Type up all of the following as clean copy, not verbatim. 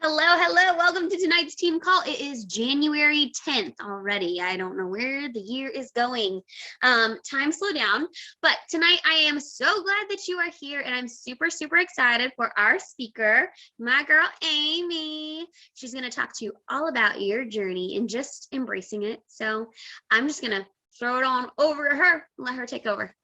Hello, hello. Welcome to tonight's team call. It is January 10th already. I don't know where the year is going. Time slow down. But tonight I am so glad that you are here, and I'm super, super excited for our speaker, my girl, Amy. She's going to talk to you all about your journey and just embracing it. So I'm just going to throw it on over to her and let her take over.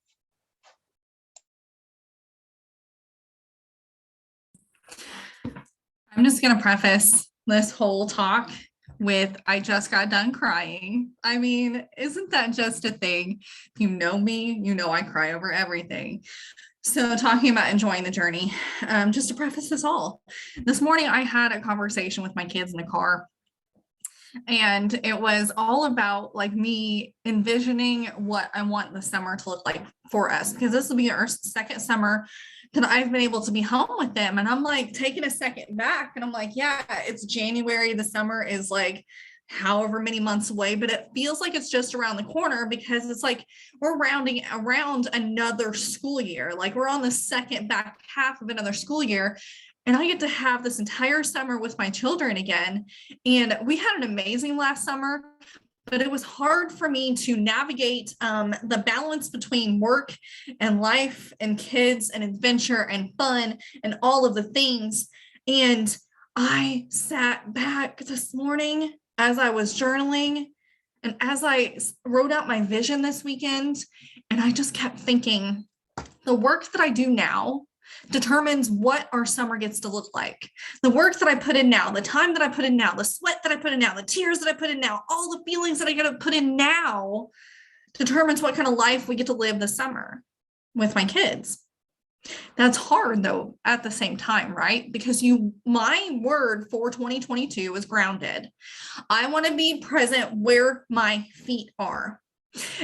I'm just going to preface this whole talk with I just got done crying. I mean, isn't that just a thing? If you know me, you know I cry over everything. So talking about enjoying the journey, just to preface this all, this morning I had a conversation with my kids in the car. And it was all about like me envisioning what I want the summer to look like for us, because this will be our second summer that I've been able to be home with them. And I'm like taking a second back and I'm like, yeah, it's January. The summer is like however many months away, but it feels like it's just around the corner because it's like we're rounding around another school year. Like we're on the second back half of another school year. And I get to have this entire summer with my children again. And we had an amazing last summer, but it was hard for me to navigate the balance between work and life and kids and adventure and fun and all of the things. And I sat back this morning as I was journaling and as I wrote out my vision this weekend, and I just kept thinking, the work that I do now determines what our summer gets to look like. The work that I put in now, the time that I put in now, the sweat that I put in now, the tears that I put in now, all the feelings that I got to put in now determines what kind of life we get to live this summer with my kids. That's hard though at the same time, right? Because my word for 2022 is grounded. I want to be present where my feet are.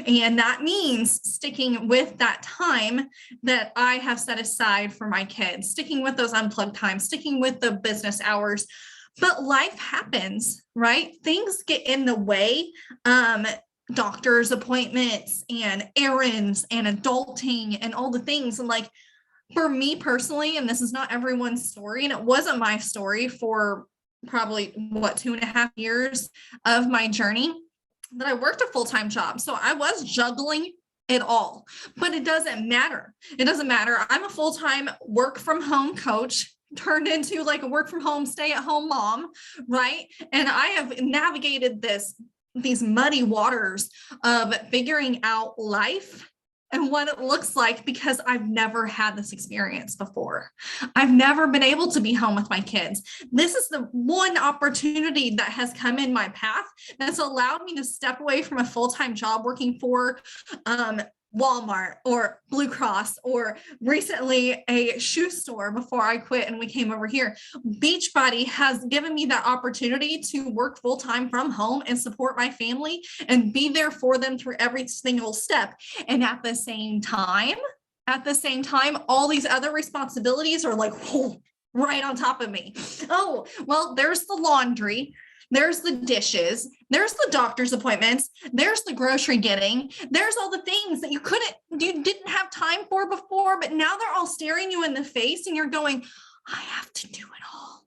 And that means sticking with that time that I have set aside for my kids, sticking with those unplugged times, sticking with the business hours. But life happens, right? Things get in the way. Doctor's appointments and errands and adulting and all the things. And like for me personally, and this is not everyone's story, and it wasn't my story for probably 2.5 years of my journey, that I worked a full-time job. So I was juggling it all, but it doesn't matter. It doesn't matter. I'm a full-time work from home coach turned into like a work from home, stay at home mom, right? And I have navigated these muddy waters of figuring out life and what it looks like because I've never had this experience before. I've never been able to be home with my kids. This is the one opportunity that has come in my path that's allowed me to step away from a full-time job working for Walmart or Blue Cross, or recently a shoe store before I quit and we came over here. Beachbody has given me that opportunity to work full-time from home and support my family and be there for them through every single step. And at the same time, all these other responsibilities are like right on top of me. Oh, well, there's the laundry. There's the dishes, there's the doctor's appointments, there's the grocery getting, there's all the things that you didn't have time for before, but now they're all staring you in the face and you're going, I have to do it all.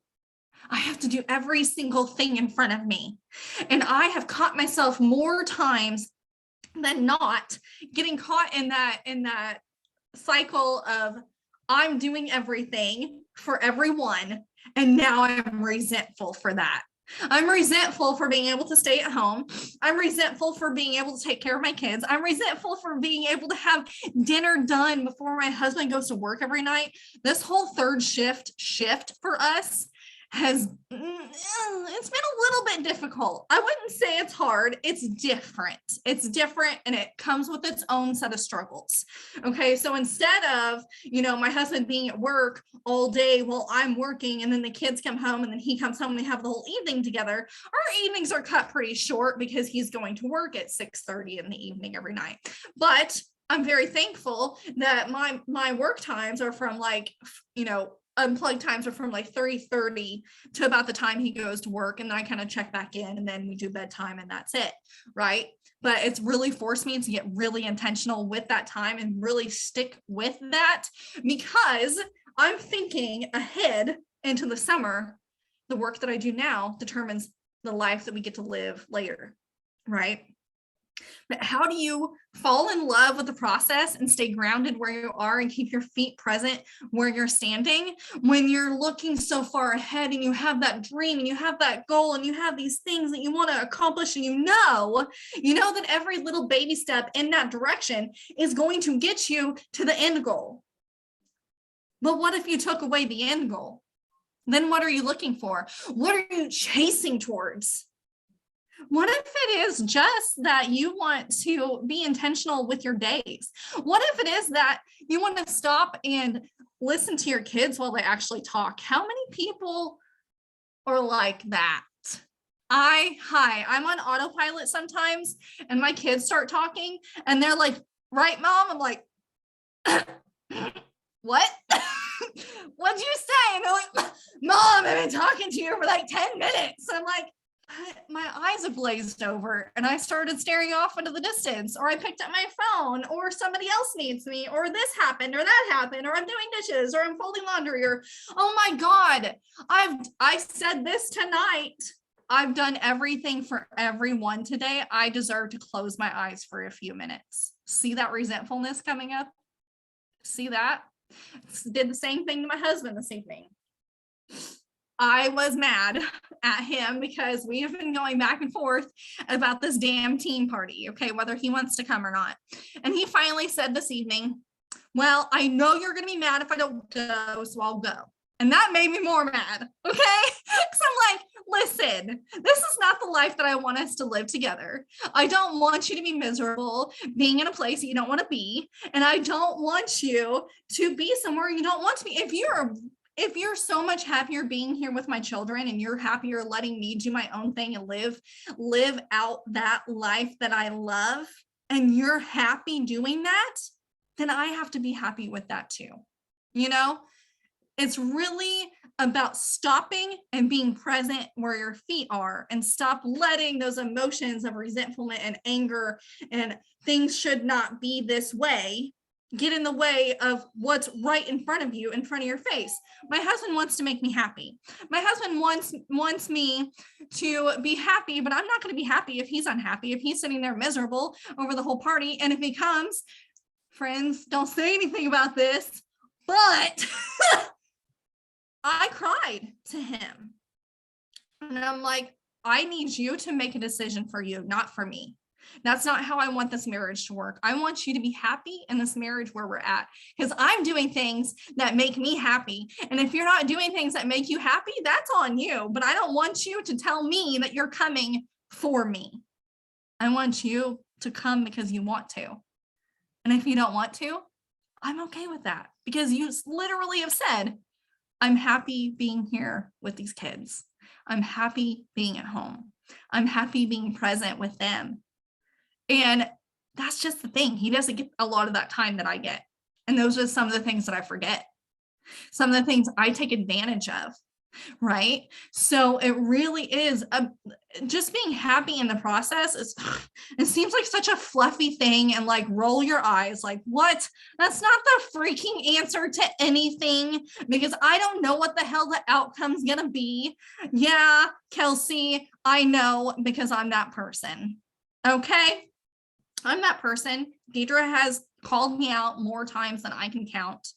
I have to do every single thing in front of me. And I have caught myself more times than not getting caught in that cycle of I'm doing everything for everyone. And now I'm resentful for that. I'm resentful for being able to stay at home. I'm resentful for being able to take care of my kids. I'm resentful for being able to have dinner done before my husband goes to work every night. This whole third shift for us it's been a little bit difficult. I wouldn't say it's hard. It's different. And it comes with its own set of struggles. Okay. So instead of, my husband being at work all day while I'm working and then the kids come home and then he comes home and we have the whole evening together, our evenings are cut pretty short because he's going to work at 6:30 in the evening every night. But I'm very thankful that my work times are from unplugged times are from like 3:30 to about the time he goes to work. And then I kind of check back in and then we do bedtime and that's it. Right. But it's really forced me to get really intentional with that time and really stick with that because I'm thinking ahead into the summer the work that I do now determines the life that we get to live later, right? But how do you fall in love with the process and stay grounded where you are and keep your feet present where you're standing when you're looking so far ahead and you have that dream and you have that goal and you have these things that you want to accomplish, and you know that every little baby step in that direction is going to get you to the end goal. But what if you took away the end goal? Then what are you looking for? What are you chasing towards? What if it is just that you want to be intentional with your days? What if it is that you want to stop and listen to your kids while they actually talk? How many people are like that? I'm on autopilot sometimes, and my kids start talking and they're like, right, Mom? I'm like, what? What'd you say? And they're like, Mom, I've been talking to you for like 10 minutes. I'm like, my eyes have glazed over and I started staring off into the distance, or I picked up my phone, or somebody else needs me, or this happened, or that happened, or I'm doing dishes, or I'm folding laundry, or oh my God, I said this tonight. I've done everything for everyone today. I deserve to close my eyes for a few minutes. See that resentfulness coming up? See that? Did the same thing to my husband this evening. I was mad at him because we have been going back and forth about this damn team party, okay, whether he wants to come or not. And he finally said this evening, well, I know you're going to be mad if I don't go, so I'll go. And that made me more mad, okay? Because I'm like, listen, this is not the life that I want us to live together. I don't want you to be miserable being in a place that you don't want to be. And I don't want you to be somewhere you don't want to be. If you're so much happier being here with my children, and you're happier letting me do my own thing and live out that life that I love, and you're happy doing that, then I have to be happy with that too. It's really about stopping and being present where your feet are, and stop letting those emotions of resentment and anger and things should not be this way get in the way of what's right in front of you, in front of your face. My husband wants to make me happy. My husband wants me to be happy, but I'm not going to be happy if he's unhappy, if he's sitting there miserable over the whole party. And if he comes, friends, don't say anything about this, but I cried to him. And I'm like, I need you to make a decision for you, not for me. That's not how I want this marriage to work. I want you to be happy in this marriage where we're at, because I'm doing things that make me happy. And if you're not doing things that make you happy, that's on you. But I don't want you to tell me that you're coming for me. I want you to come because you want to. And if you don't want to, I'm okay with that, because you literally have said, I'm happy being here with these kids. I'm happy being at home. I'm happy being present with them. And that's just the thing. He doesn't get a lot of that time that I get. And those are some of the things that I forget. Some of the things I take advantage of, right? So it really is just being happy in the process. It seems like such a fluffy thing, and like roll your eyes like, what? That's not the freaking answer to anything, because I don't know what the hell the outcome's gonna be. Yeah, Kelsey, I know, because I'm that person. Okay? I'm that person. Deidre has called me out more times than I can count,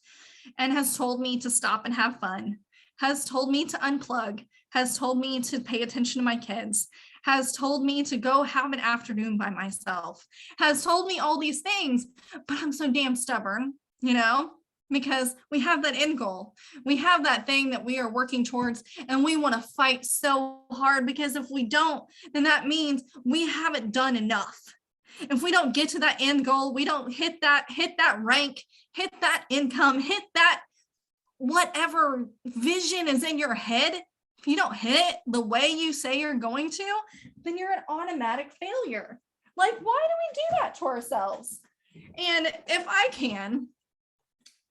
and has told me to stop and have fun, has told me to unplug, has told me to pay attention to my kids, has told me to go have an afternoon by myself, has told me all these things, but I'm so damn stubborn, because we have that end goal. We have that thing that we are working towards, and we want to fight so hard, because if we don't, then that means we haven't done enough. If we don't get to that end goal, we don't hit that rank, hit that income, hit that whatever vision is in your head. If you don't hit it the way you say you're going to, then you're an automatic failure. Like, why do we do that to ourselves? And if I can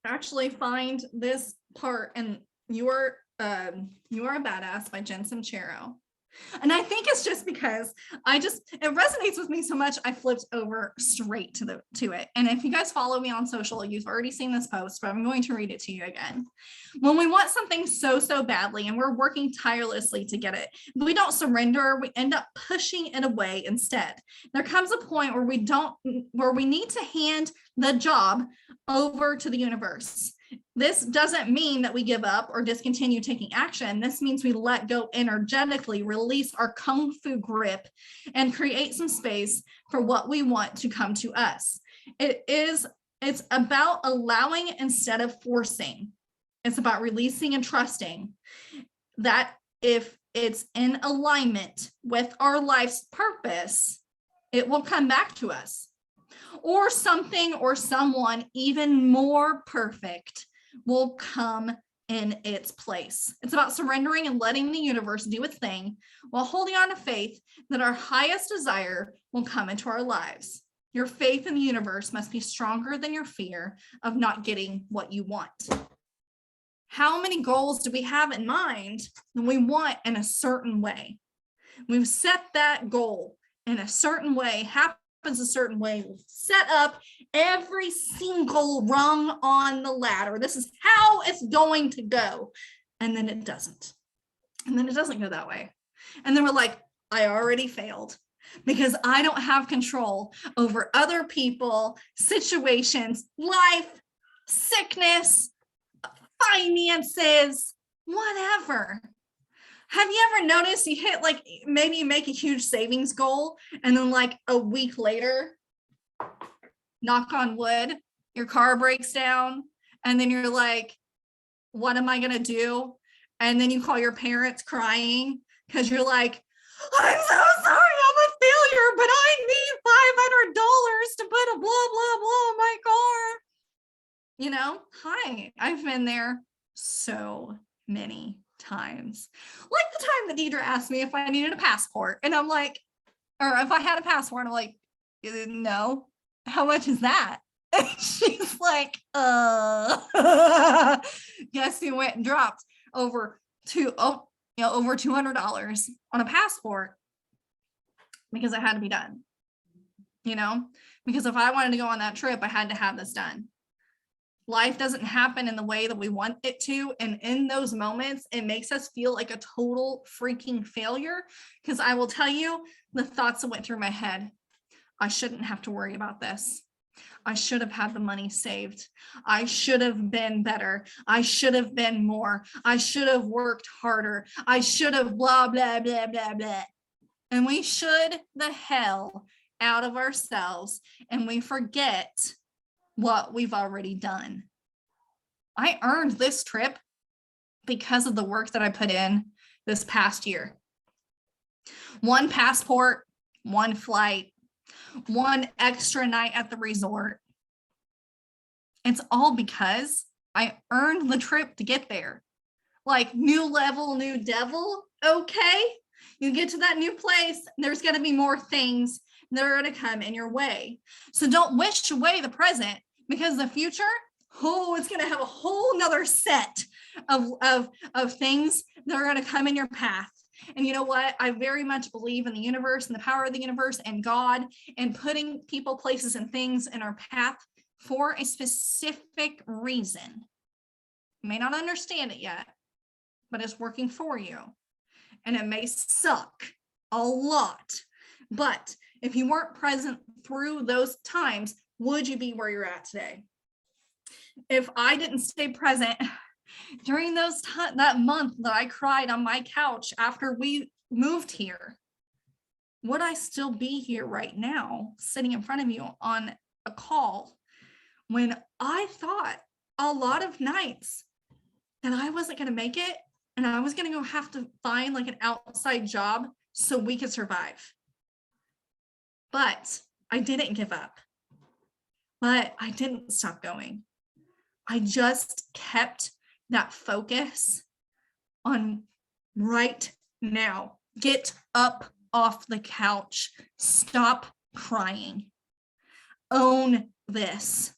actually find this part in You Are a Badass by Jen Sincero. And I think it's just because it resonates with me so much, I flipped over straight to it. And if you guys follow me on social, you've already seen this post, but I'm going to read it to you again. When we want something so badly and we're working tirelessly to get it, we don't surrender, we end up pushing it away instead. There comes a point where we need to hand the job over to the universe. This doesn't mean that we give up or discontinue taking action. This means we let go energetically, release our kung fu grip, and create some space for what we want to come to us. It's about allowing instead of forcing. It's about releasing and trusting that if it's in alignment with our life's purpose, it will come back to us. Or something or someone even more perfect will come in its place. It's about surrendering and letting the universe do its thing while holding on to faith that our highest desire will come into our lives. Your faith in the universe must be stronger than your fear of not getting what you want. How many goals do we have in mind that we want in a certain way? We've set that goal in a certain way, happens a certain way, we've set up every single rung on the ladder. This is how it's going to go. And then it doesn't. And then it doesn't go that way. And then we're like, I already failed because I don't have control over other people, situations, life, sickness, finances, whatever. Have you ever noticed you hit like, maybe you make a huge savings goal and then like a week later, knock on wood, your car breaks down and then you're like, what am I going to do? And then you call your parents crying because you're like, I'm so sorry, I'm a failure, but I need $500 to put a blah, blah, blah in my car. You know, hi, I've been there so many times. Like the time that Deidre asked me if I needed a passport and I'm like, or if I had a passport, I'm like, no, how much is that? And she's like, guess who went and dropped over $200 on a passport because it had to be done, because if I wanted to go on that trip, I had to have this done. Life doesn't happen in the way that we want it to. And in those moments, it makes us feel like a total freaking failure. Because I will tell you the thoughts that went through my head. I shouldn't have to worry about this. I should have had the money saved. I should have been better. I should have been more. I should have worked harder. I should have blah, blah, blah, blah, blah. And we should the hell out of ourselves. And we forget what we've already done. I earned this trip because of the work that I put in this past year. One passport, one flight, one extra night at the resort. It's all because I earned the trip to get there. Like new level, new devil. Okay, you get to that new place, there's going to be more things that are going to come in your way. So don't wish away the present. Because the future, it's going to have a whole nother set of things that are going to come in your path. And you know what? I very much believe in the universe and the power of the universe and God and putting people, places, and things in our path for a specific reason. You may not understand it yet, but it's working for you. And it may suck a lot. But if you weren't present through those times, would you be where you're at today? If I didn't stay present during that month that I cried on my couch after we moved here, would I still be here right now, sitting in front of you on a call when I thought a lot of nights that I wasn't going to make it and I was going to go have to find like an outside job so we could survive? But I didn't give up. But I didn't stop going. I just kept that focus on right now. Get up off the couch. Stop crying. Own this.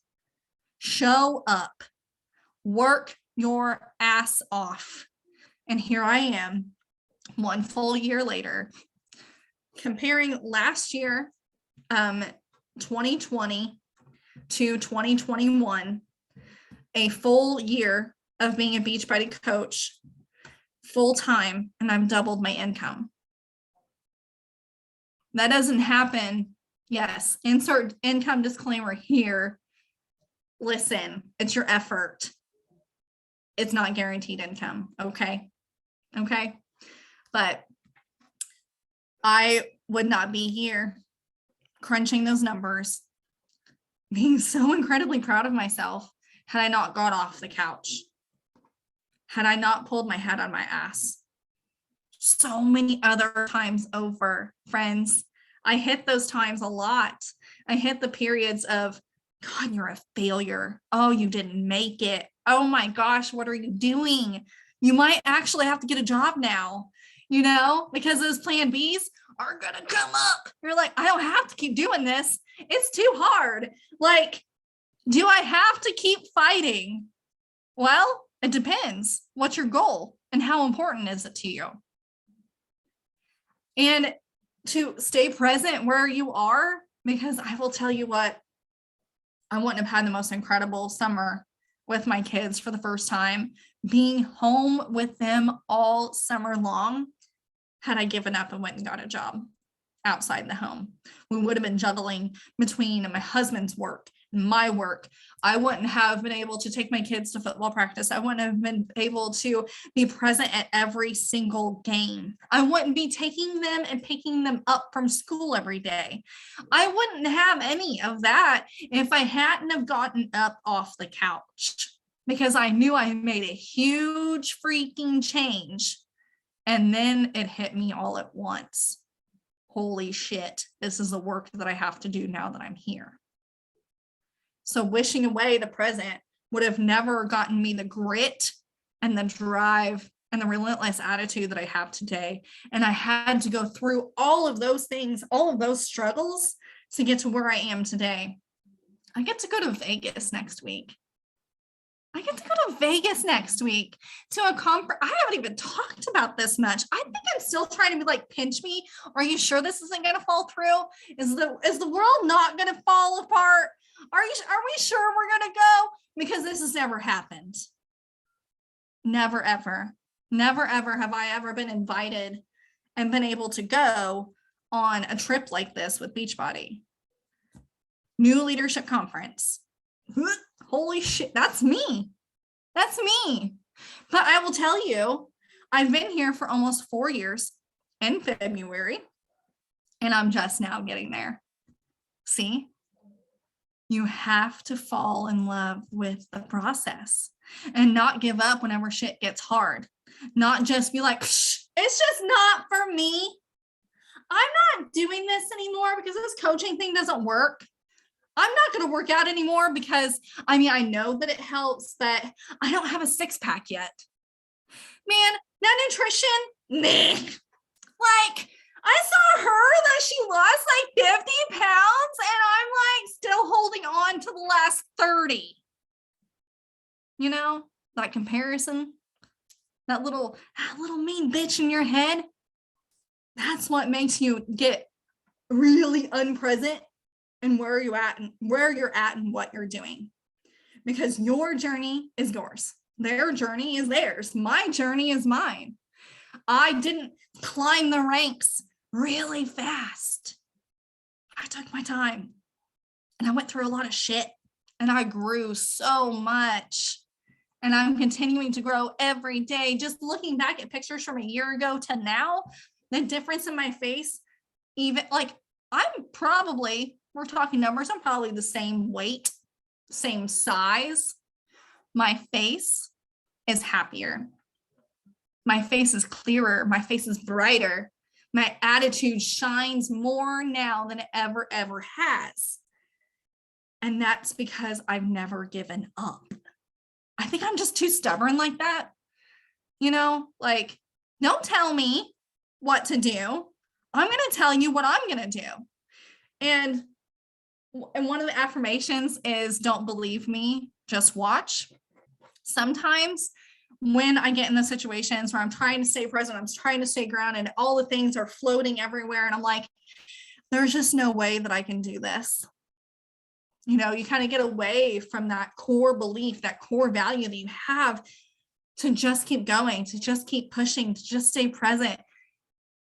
Show up. Work your ass off. And here I am one full year later, comparing last year, 2020 to 2021, a full year of being a Beachbody coach full time, and I've doubled my income. That doesn't happen. Yes, insert income disclaimer here. Listen, it's your effort. It's not guaranteed income. Okay. But I would not be here crunching those numbers, being so incredibly proud of myself, had I not got off the couch, had I not pulled my head on my ass. So many other times over, friends. I hit those times a lot. I hit the periods of, God, you're a failure. Oh, you didn't make it. Oh my gosh, what are you doing? You might actually have to get a job now, because those plan Bs are going to come up. You're like, I don't have to keep doing this. It's too hard. Like, do I have to keep fighting? Well, it depends. What's your goal and how important is it to you? And to stay present where you are, because I will tell you what, I wouldn't have had the most incredible summer with my kids for the first time, being home with them all summer long, had I given up and went and got a job outside the home. We would have been juggling between my husband's work and my work. I wouldn't have been able to take my kids to football practice. I wouldn't have been able to be present at every single game. I wouldn't be taking them and picking them up from school every day. I wouldn't have any of that if I hadn't have gotten up off the couch, because I knew I made a huge freaking change. And then it hit me all at once. Holy shit, this is the work that I have to do now that I'm here. So wishing away the present would have never gotten me the grit and the drive and the relentless attitude that I have today. And I had to go through all of those things, all of those struggles to get to where I am today. I get to go to Vegas next week. To a conference. I haven't even talked about this much. I think I'm still trying to be like, pinch me. Are you sure this isn't going to fall through? Is the world not going to fall apart? Are we sure we're going to go? Because this has never happened. Never, ever have I ever been invited and been able to go on a trip like this with Beachbody. New leadership conference. Holy shit, that's me. But I will tell you, I've been here for almost 4 years in February, and I'm just now getting there. See, you have to fall in love with the process and not give up whenever shit gets hard. Not just be like, it's just not for me. I'm not doing this anymore because this coaching thing doesn't work. I'm not going to work out anymore because, I know that it helps, but I don't have a 6-pack yet. Man, that nutrition, meh. Like, I saw her that she lost like 50 pounds and I'm like still holding on to the last 30. That comparison, that little mean bitch in your head, that's what makes you get really unpresent and where you're at and what you're doing. Because your journey is yours. Their journey is theirs. My journey is mine. I didn't climb the ranks really fast. I took my time and I went through a lot of shit and I grew so much. And I'm continuing to grow every day. Just looking back at pictures from a year ago to now, the difference in my face, even like we're talking numbers, I'm probably the same weight, same size. My face is happier. My face is clearer. My face is brighter. My attitude shines more now than it ever has. And that's because I've never given up. I think I'm just too stubborn like that. Don't tell me what to do. I'm going to tell you what I'm going to do. And one of the affirmations is, don't believe me, just watch. Sometimes when I get in the situations where I'm trying to stay present, I'm trying to stay grounded, all the things are floating everywhere. And I'm like, there's just no way that I can do this. You know, you kind of get away from that core belief, that core value that you have to just keep going, to just keep pushing, to just stay present.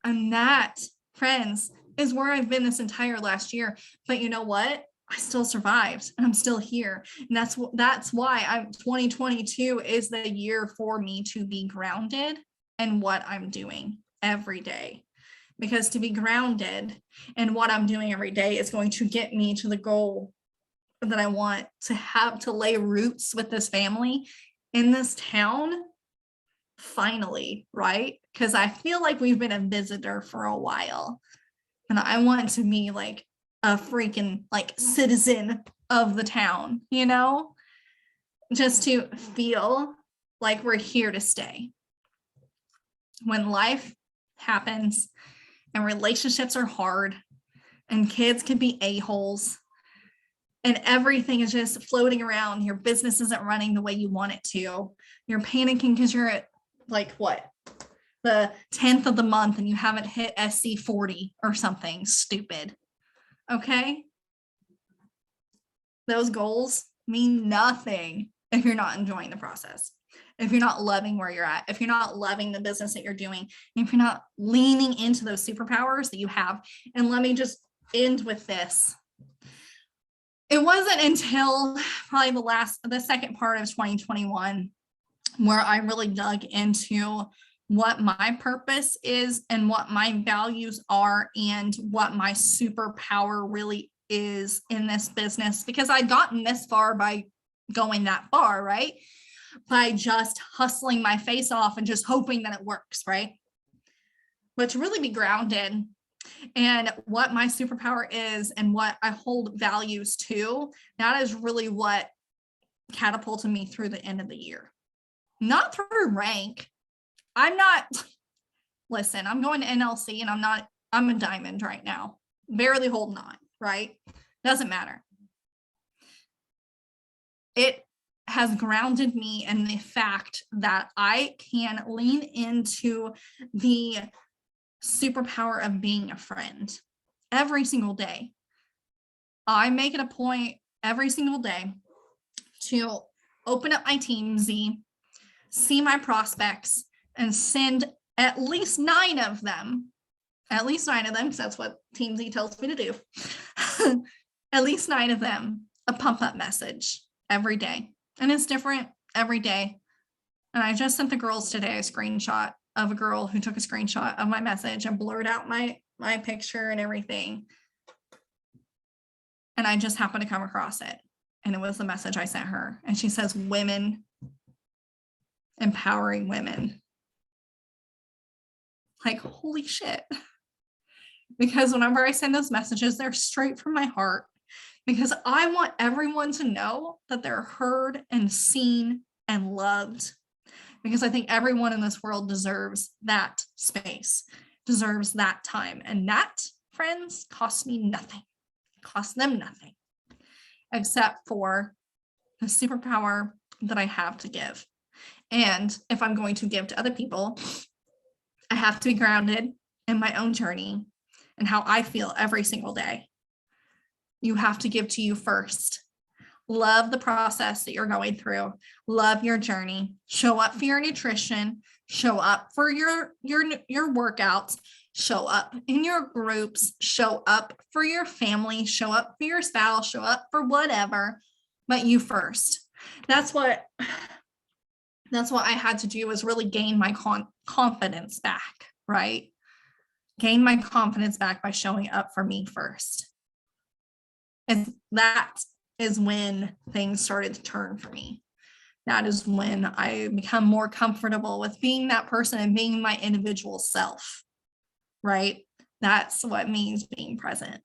And that, friends, is where I've been this entire last year. But you know what? I still survived and I'm still here. And that's why 2022 is the year for me to be grounded in what I'm doing every day. Because to be grounded in what I'm doing every day is going to get me to the goal that I want to have, to lay roots with this family in this town finally, right? Because I feel like we've been a visitor for a while. And I want to be like a freaking like citizen of the town, you know, just to feel like we're here to stay. When life happens and relationships are hard and kids can be a-holes and everything is just floating around, your business isn't running the way you want it to, you're panicking because you're at like what? The 10th of the month and you haven't hit SC 40 or something stupid. Okay. Those goals mean nothing if you're not enjoying the process, if you're not loving where you're at, if you're not loving the business that you're doing, if you're not leaning into those superpowers that you have. And let me just end with this. It wasn't until probably the second part of 2021 where I really dug into what my purpose is and what my values are and what my superpower really is in this business, because I'd gotten this far by going that far, right? By just hustling my face off and just hoping that it works, right? But to really be grounded and what my superpower is and what I hold values to, that is really what catapulted me through the end of the year. Not through rank. I'm going to NLC and I'm a diamond right now, barely holding on, right? Doesn't matter. It has grounded me in the fact that I can lean into the superpower of being a friend every single day. I make it a point every single day to open up my TeamZ, see my prospects, and send at least 9 of them, because that's what TeamZ tells me to do, at least 9 of them, a pump up message every day. And it's different every day. And I just sent the girls today a screenshot of a girl who took a screenshot of my message and blurred out my picture and everything. And I just happened to come across it. And it was the message I sent her. And she says, women empowering women. Like, holy shit. Because whenever I send those messages, they're straight from my heart. Because I want everyone to know that they're heard and seen and loved. Because I think everyone in this world deserves that space, deserves that time. And that, friends, costs me nothing. It costs them nothing. Except for the superpower that I have to give. And if I'm going to give to other people, I have to be grounded in my own journey and how I feel every single day. You have to give to you first. Love the process that you're going through. Love your journey. Show up for your nutrition. Show up for your workouts. Show up in your groups. Show up for your family. Show up for your spouse. Show up for whatever, but you first. That's what I had to do, was really gain my confidence back, right? Gain my confidence back by showing up for me first. And that is when things started to turn for me. That is when I become more comfortable with being that person and being my individual self, right? That's what means being present.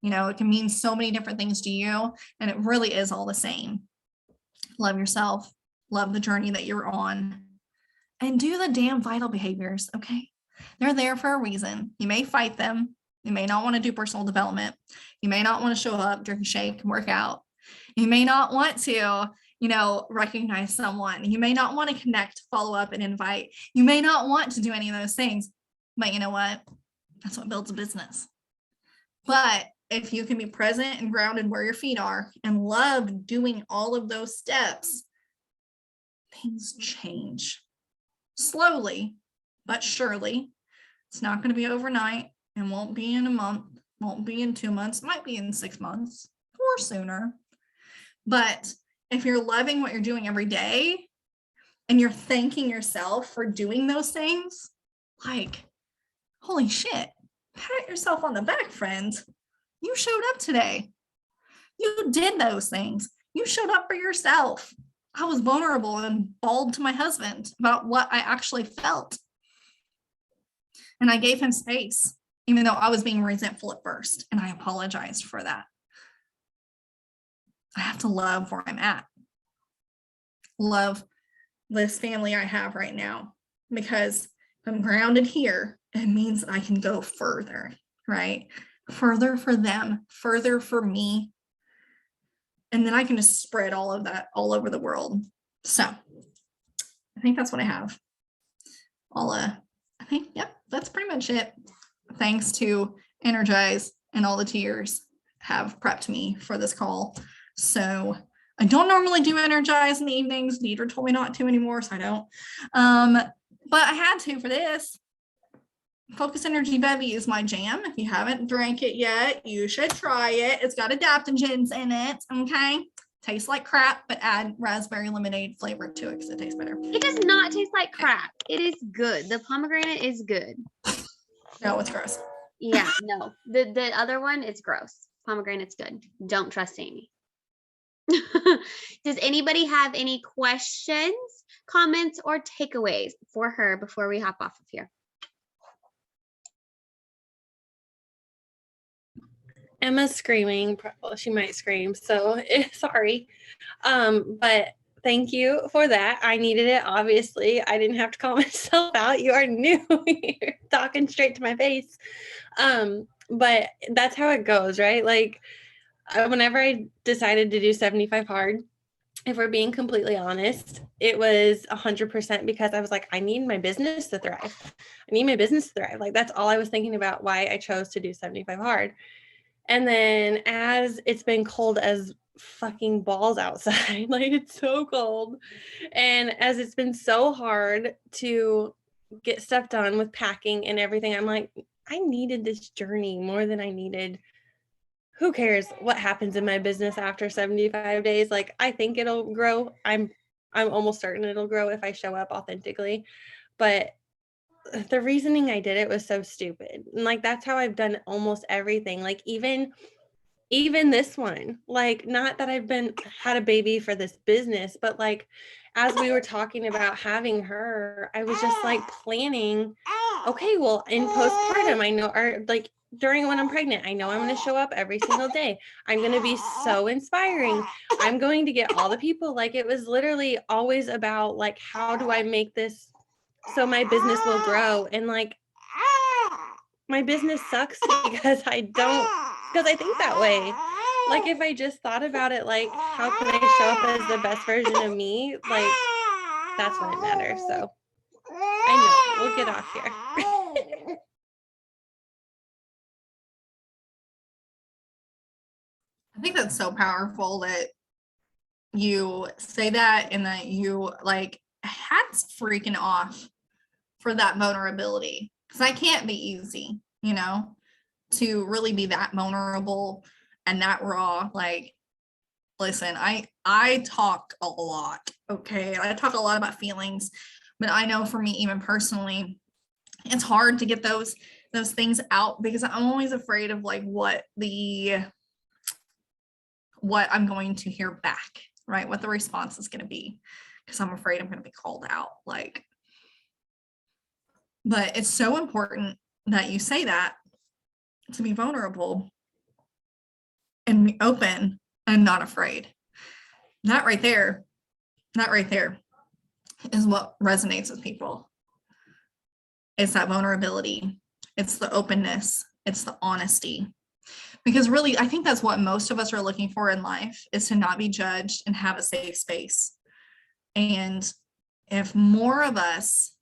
You know, it can mean so many different things to you, and it really is all the same. Love yourself, love the journey that you're on, and do the damn vital behaviors, okay? They're there for a reason. You may fight them. You may not want to do personal development. You may not want to show up, drink a shake, and work out. You may not want to recognize someone. You may not want to connect, follow up, and invite. You may not want to do any of those things, but you know what? That's what builds a business. But if you can be present and grounded where your feet are and love doing all of those steps, things change slowly, but surely. It's not going to be overnight and won't be in a month, won't be in 2 months, might be in 6 months or sooner. But if you're loving what you're doing every day and you're thanking yourself for doing those things, like, holy shit, pat yourself on the back, friends. You showed up today. You did those things. You showed up for yourself. I was vulnerable and bawled to my husband about what I actually felt. And I gave him space, even though I was being resentful at first. And I apologized for that. I have to love where I'm at. Love this family I have right now, because if I'm grounded here, it means I can go further, right? Further for them, further for me. And then I can just spread all of that all over the world. So I think that's what I have. I think, yep, that's pretty much it. Thanks to Energize and all the tiers have prepped me for this call. So I don't normally do Energize in the evenings. Deidre told me not to anymore, so I don't. But I had to for this. Focus Energy Bevy is my jam. If you haven't drank it yet, you should try it. It's got adaptogens in it, okay? Tastes like crap, but add raspberry lemonade flavor to it because it tastes better. It does not taste like crap. It is good. The pomegranate is good. No, it's gross. Yeah, no. The other one is gross. Pomegranate's good. Don't trust Amy. Does anybody have any questions, comments, or takeaways for her before we hop off of here? Emma's screaming. Well, she might scream, so sorry. But thank you for that. I needed it, obviously. I didn't have to call myself out. You are new. You're talking straight to my face. But that's how it goes, right? Like, whenever I decided to do 75 hard, if we're being completely honest, it was 100% because I was like, I need my business to thrive. I need my business to thrive. Like, that's all I was thinking about why I chose to do 75 hard. And then as it's been cold as fucking balls outside, like it's so cold. And as it's been so hard to get stuff done with packing and everything, I'm like, I needed this journey more than I needed. Who cares what happens in my business after 75 days? Like, I think it'll grow. I'm almost certain it'll grow if I show up authentically. But the reasoning I did it was so stupid. And like, that's how I've done almost everything. Like, even this one, like, not that I've had a baby for this business, but like, as we were talking about having her, I was just like planning, okay, well, in postpartum, I know, or like during when I'm pregnant, I know I'm going to show up every single day. I'm going to be so inspiring. I'm going to get all the people. Like, it was literally always about like, how do I make this so my business will grow? And like, my business sucks because I think that way. Like, if I just thought about it, like, how can I show up as the best version of me? Like, that's when it matters. So I know, we'll get off here. I think that's so powerful that you say that and that you like hats freaking off for that vulnerability, because I can't be easy, to really be that vulnerable and that raw. Like, listen, I talk a lot, okay? I talk a lot about feelings, but I know for me, even personally, it's hard to get those things out because I'm always afraid of like what I'm going to hear back, right? What the response is going to be, because I'm afraid I'm going to be called out. Like, but it's so important that you say that, to be vulnerable and be open and not afraid. That right there is what resonates with people. It's that vulnerability. It's the openness. It's the honesty. Because really, I think that's what most of us are looking for in life, is to not be judged and have a safe space. And if more of us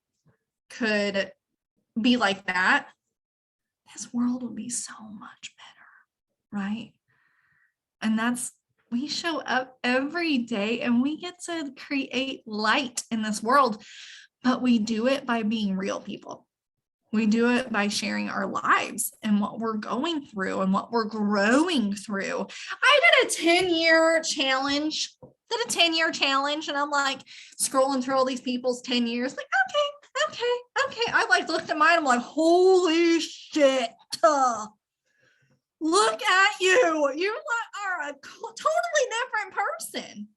could be like that, this world would be so much better, right? And we show up every day and we get to create light in this world, but we do it by being real people. We do it by sharing our lives and what we're going through and what we're growing through. I did a 10-year challenge. And I'm like scrolling through all these people's 10 years, like, okay. I like looked at mine. I'm like, holy shit. Look at you. You are a totally different person.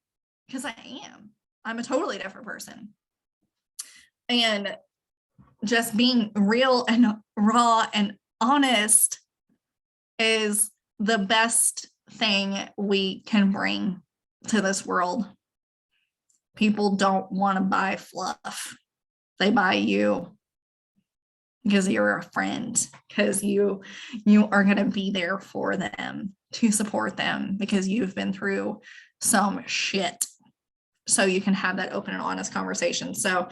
Because I am. I'm a totally different person. And just being real and raw and honest is the best thing we can bring to this world. People don't want to buy fluff. They buy you because you're a friend, because you are going to be there for them, to support them, because you've been through some shit. So you can have that open and honest conversation. So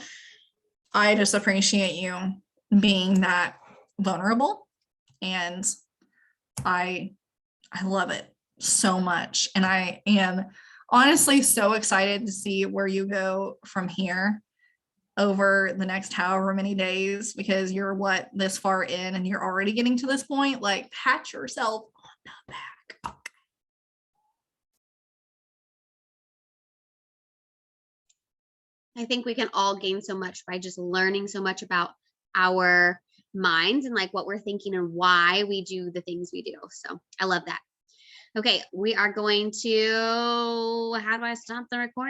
I just appreciate you being that vulnerable, and I love it so much. And I am honestly so excited to see where you go from here over the next however many days, because you're this far in and you're already getting to this point. Like, pat yourself on the back. I think we can all gain so much by just learning so much about our minds and like what we're thinking and why we do the things we do. So I love that. Okay, we are going to, how do I stop the recording?